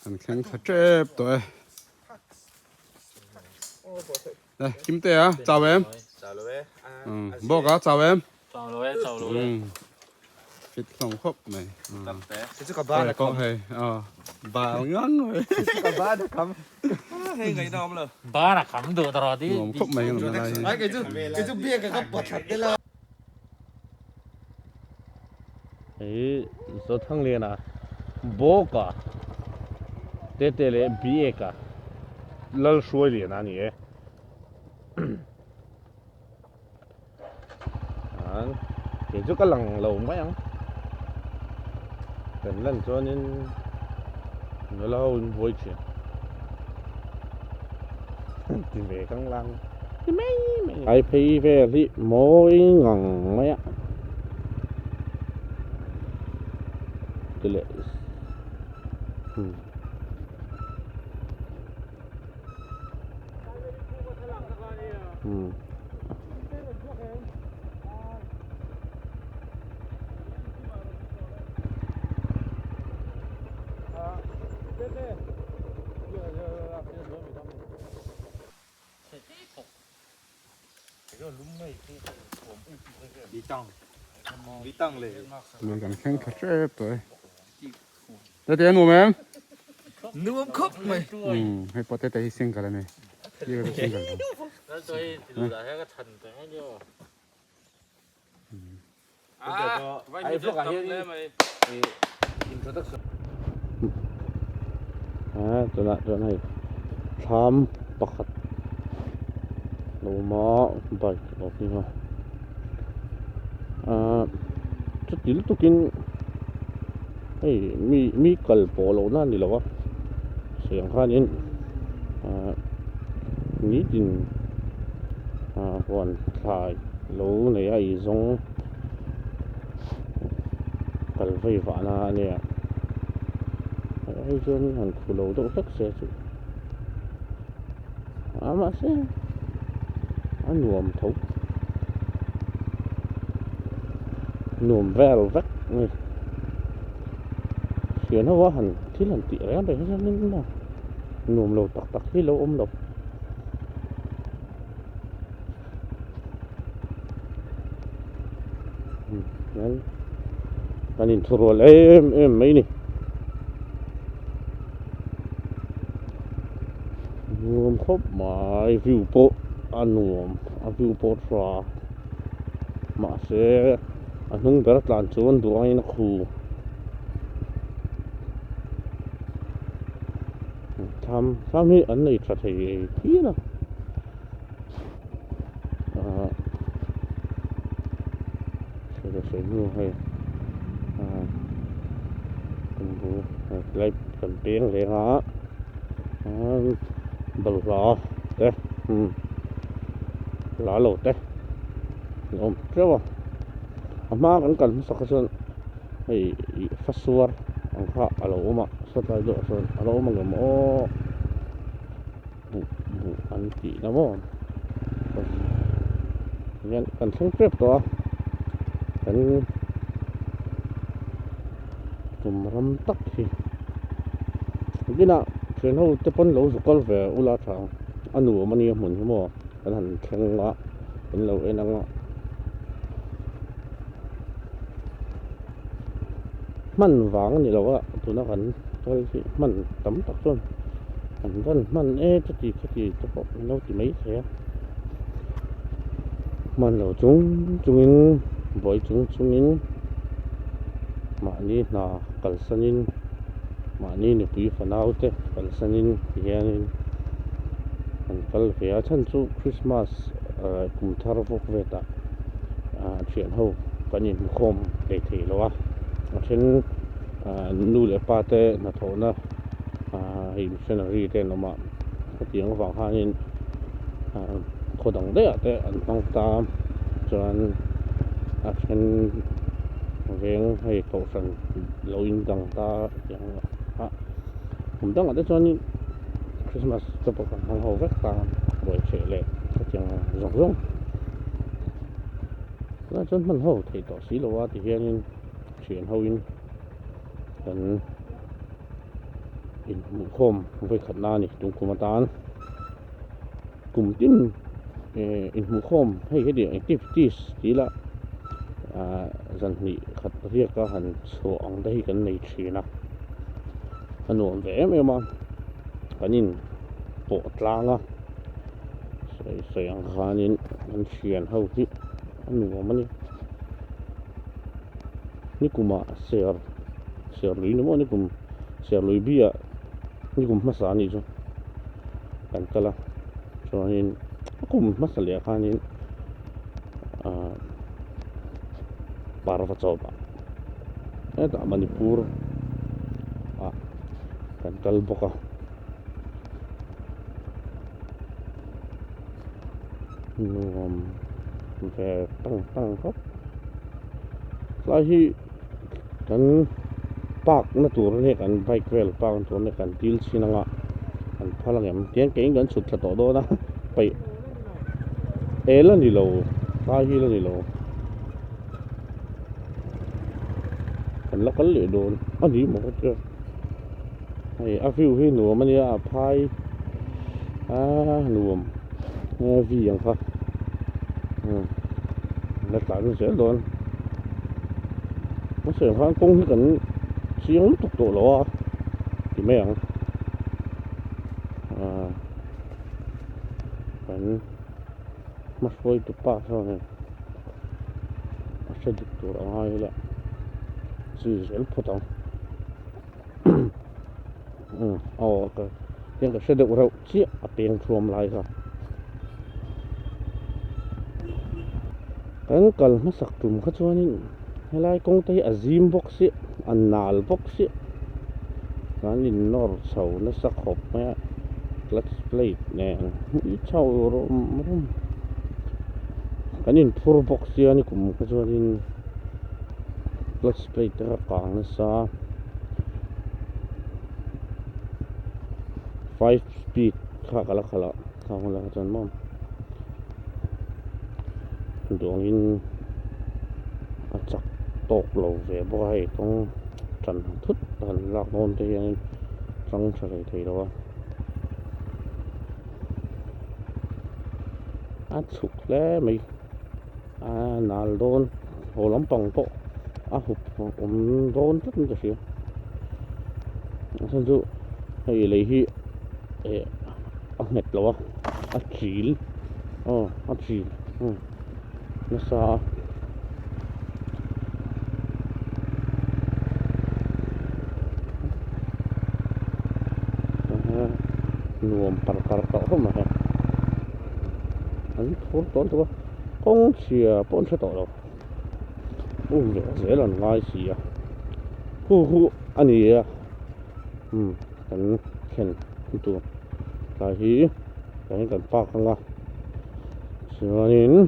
anh khen thật chết tuổi đây kim tê á chào em bố cá chào em chào luôn thịt lòng khóc này cái có ba là con hề bà ngắn rồi cái ba là không hay ngày nào mà ba là khắm được rồi đi lòng khóc mày làm này cái chú bia cái bọt thật đấy là ấy số thằng liền à bố cả tê tê lệ bia cả lỡ suy liền à nhỉ cái chỗ cái lằng lầu mấy anh cần lần cho nên nó lâu vui chuyện thì về căng lăng thì mấy ai phi về thì mỗi ngần mấy ạ cái lệ bị tăng lệ mình cần khen thật chết tuổi đây tiền của em nước khóc mày hay bỏ tay tay xin cả này đi cái xin cả nó tôi từ đã thấy cái thần cái nhiều ai phước cả hiện mày chỗ này tham bạc đồ mỏ bạch bọc đi ha chút tí lúc tôi kinh ấy mi cần bỏ lỗ na đi đâu á xem khai nên ní tin còn khai lỗ này ai giống cần phải phá na nè ai dân hàng khu lỗ đâu tất sẽ chứ mà sẽ anh nuông thấu nuông vel vắt này chuyện nó quá hẳn thì lần tỉ rẽ đấy cho nên là nuông lầu tắc tắc thì lâu ôm độc nên ta nhìn thua rồi em mấy nè nuông khóc mãi view po anh nuông view po tra mà sẽ anh không biết làm chuyện đồ anh nó khu tham hi anh này thật thì tí nào sẽ mua hay lấy cần tiền để hả bự lọ đấy lọ lột đấy ôm rất là mà vẫn cần sạc sơn thì phát xuân anh họ alo mà xuất lại độ sơn alo mà người mỏ vụ ăn chỉ nó mỏ nên cần sáng tiếp đó cần dùng răm tắc thì cái nào chuyện hậu tiếp phân lẩu dục con về u la trắng ăn đủ mà nhiều mình mỏ cần hẳn khen quáเป็นเราเองนั่งมันหวังนี่เราว่าตัวนักขันตัวที่มันต่ำตักต้นมันจะตีจะบอกเราตีไม่เสียมันเราจุงอินบ่อยจุงอินมานี่น่ะกัลสันินมานี่เนี่ยปีฝันเอาเตะกัลสันินเฮียนินอันกัลเฟียฉันจูคริสต์มาสกุมทาร์ฟกเวต้าเชียนหูกันยินคมเด็กทีแล้ววะเช่นนู่นเลยป้าเต้นัทโธนะฮิมเชนรีเต้นออกมาก็เตียงฝั่งห้านินคนต่างเด้อเต้อันต้องตามจนเช่นเรื่องให้เขาสั่งเราอินต่างตาอย่างผมต้องการจนคริสต์มาสจะประกาศทางเขาเวกตามบ่อยเฉยเลยchẳng rộng rộng là chân mình hậu thấy tỏ xí là thì hiện chuyện hậu in kan in mu khom voi khatna ni tung kuma tan kum tin in mu khom hei he di activities tila zan ni khat ria ka han so ang dai kan nei thina anuam ve em ema kanin po tlanga sai ang khanin an thian ho hi anuam ani ni kuma ser lui ni mo ni kum ser lui bia ni kum masa ni jo kan kala cho nên kum masa le khanin Parvachauba eta Manipur kan kal boka nuam ve tang khop lai hi kan park na tur ne kan bike rail park tur ne kan til sinanga kan phalang em tiang ke kan sut tha to do na pai ela ni lo lai hi la ni lo kan la kal le don ani mo ko ai a view hi nuam ani a phai nuam nghe vi yang kha la ta nó sẽ don nó sẽ phang công hi kan siang tuk to lo ti me ang kan mas foi tu pa so ne sẽ dik to ai la si zel potong okay yang ka sedek rau chi apeng thuam lai ka kan kal ma sak tum kha chuanin helai kong tei azim box si annal box si kan in nor chho na sak khop ma clutch plate ne i chho rom kan in phur box si ani kum kha chuanin clutch plate ta kang na sa 5 speed kha kala thang la chan mom dong in achak tok lo ve boy tong chan thut han lak non te yan chang chai thei lo a chuk le mai nal don holam pang po a hup don tất cả gì sanju hay lấy hi hết lo chil chil nó sa nuông par tao không mà anh thốn tốn thôi không chia bốn sẽ tao đâu dễ là ngay gì à anh ấy anh khen tu là hi cái cần pa không à cho nên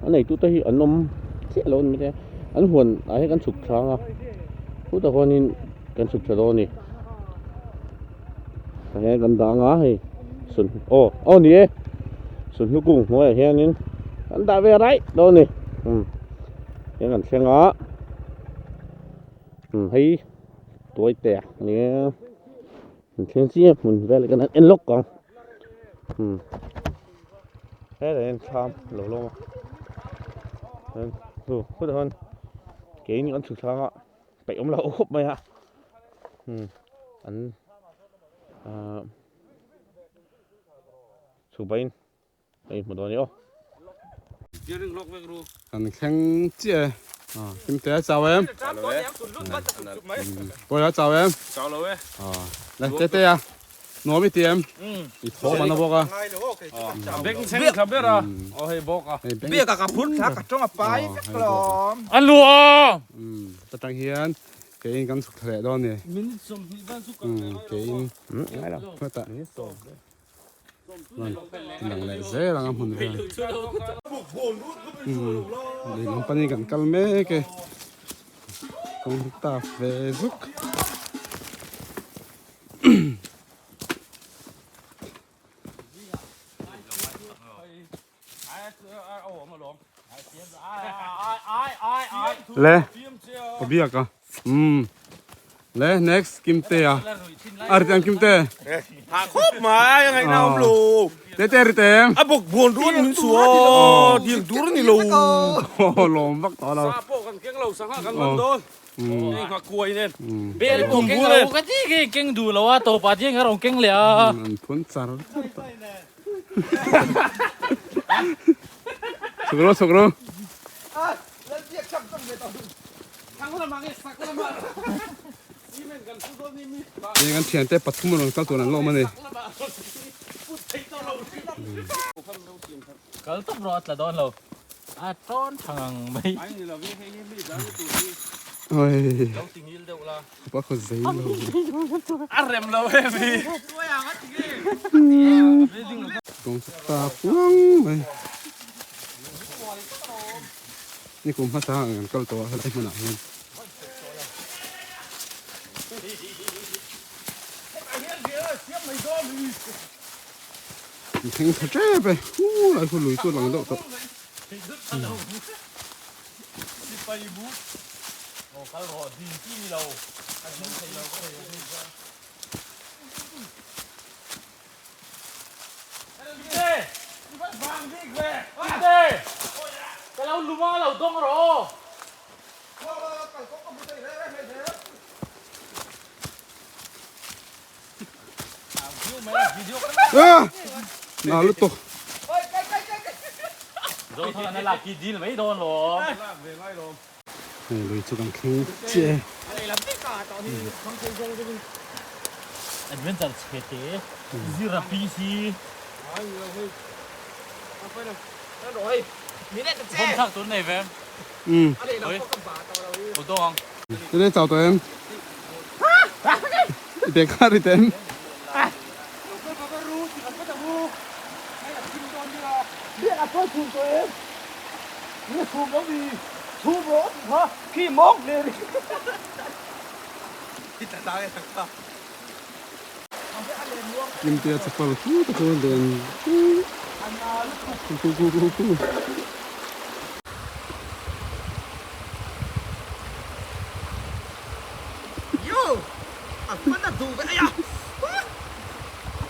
anh này tu tới anh ông sẽ luôn như thế anh huồn ấy cái sụp sáng à tu tới huồn nên cái sụp trở đôi nè cái cần đá ngã thì sườn nè sườn hữu cùng ngồi here nên anh đã về đấy đôi nè cái cần xe ngã thấy tuổi trẻ nè thiên chi mình về lại cái này em lốc còn thế là em tham lỗ lông có được hơn cái những con sụt sang ạ bảy ông là ô khúc mày hả anh sụt bay đây một đôi nữa anh khen chia kim té chào em bữa đó chào em này tê à nói với em thì thố mà nó bốc à biết xem không biết à hay bốc à biết cả phút khác cả trong cái lò ăn lúa ta tăng hiền cái con sụt thẻ đó nè cái ngay đâu thôi tại lần này dễ là ngắm hồn rồi để ngắm pani gần calme cái con ta về giúp lê có biết à le next kim te à artian kim te หาครบมายังไงน้ำลู te te ritem อ่ะบอกบวนรุ่นสัวเดียงดูนี่ลู oh lom bak to lo ซาโปกันเก่งเราสังหากันมันโดนนี่ก็กลัวเนี่ย เบี้ยผมเก่งเราก็ที่เก่งดูแล้วว่าตัวปลาเจียงเราเก่งเลย an phun sar sugro sugro แล้วเรียกช่างต้องไปต่อ ทั้งคนละมังสักคนละมังนี่เหมือนกันทุกคนนี่มี ni kan thian te pathum rong ta tunan lo mani ก็ต้องรอละโดนเราต้นทางไม่ ไอ้นี่เราไม่ให้ไม่ได้ตัวนี้ oi เราสิ่งนี้เดียวละ pa ko zei lo อะไรมันเราเฮ้ยพี่ tong ta puang mai ni kum ha sa ngan kal to ha lai mana hen thằng thật trẻ vậy, lại con lùi con lòng đậu tập. ไปบุ๊กโอ้เขารอดีที่เราอันนี้ใส่เราก็เลยเด้บางดิเว้ยเด้แต่เรารู้ว่าเราต้องรอ À, nào lúc to. โดนเท่านั้นหลักกี่ดีไม่โดนหรอก Này lùi cho càng khinh chê. อันเป็นจัดเฉดซีราปีซี มีเด็ด ผ แจ้ มทักตัวไหนแฟม อะไรเราก็กำบาตัวเรา โอ้ต้อง Cái này chào tụi em. Để khá đi tên. พี่มกเลยที่จะได้ทั้งตัว Kim tia chặt vào khu tụi con đèn. Khu. โย่อ่ะมันจะดูกันไอ้ยะ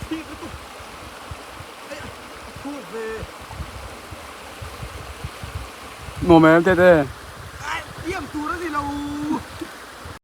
พี่ก็ตุ๊กไอ้ยะพูดเลย Nổ mẹ em tê tê.